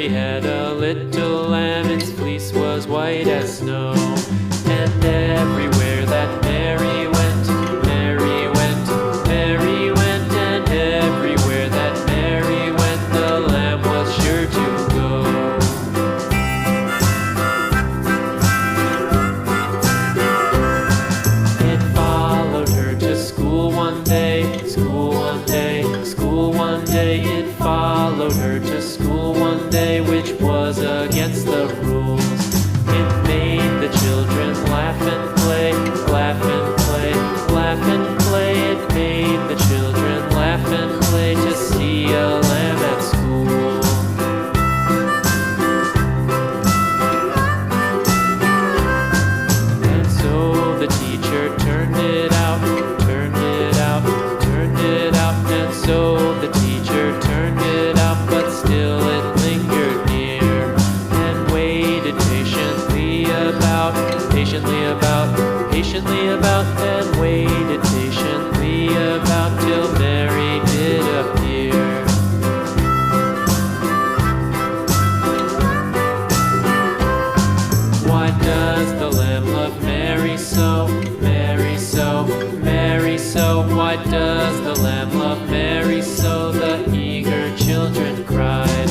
Mary had a little lamb, its fleece was white as snow. And everywhere that Mary went, Mary went, Mary went, and everywhere that Mary went, the lamb was sure to go. It followed her to school one day, school one day, school one day. It followed her to school one day, which was against the rules. It made the children laugh and play, laugh and play, laugh and play. It made the children laugh and play to see a lamb at school. And so the teacher turned it out, turned it out, turned it out. And so the teacher turned it out, but still it lingered near and waited patiently about, patiently about, patiently about, and waited patiently about till Mary did appear. Why does the lamb love Mary so, Mary so, Mary so? Why does the lamb love Mary so? The eager children cried.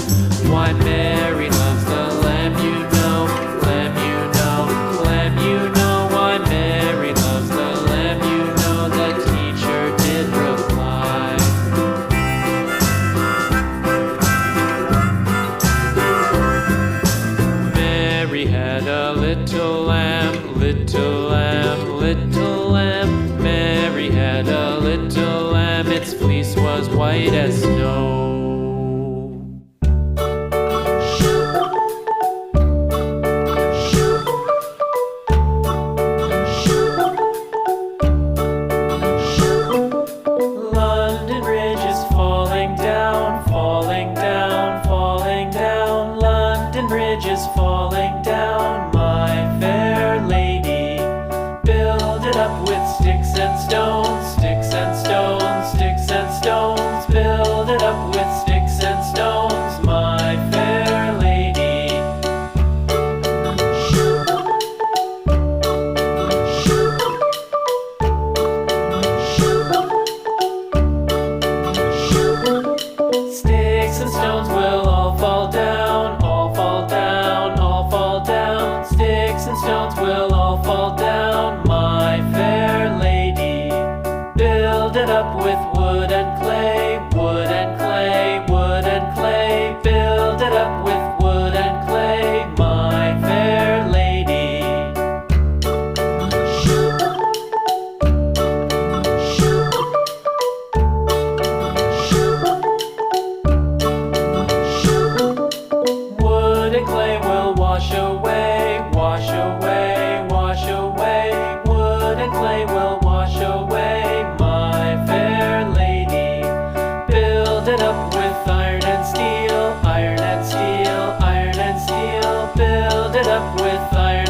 Why Mary loves the lamb, you know, lamb, you know, lamb, you know. Why Mary loves the lamb, you know, the teacher did reply. Mary had a little lamb, little lamb, little lamb. Mary had a little lamb, its fleece was white as snow. London Bridge is falling down, falling down, falling down. London Bridge is falling down, my fair lady. Build it up with sticks and stones, sticks and stones, sticks and stones. Build it up with sticks and stones, my fair lady. Sticks and stones will all fall down, all fall down, all fall down. Sticks and stones will all fall down, my fair lady. Build it up with wood and clay, wood and clay, wood and clay. Build it up with wood and clay, my fair lady. Wood and clay will wash away, wash away, wash away. Wood and clay will wash away, my fair lady. Build it up with iron and steel, iron and steel, iron and steel. Build it up with iron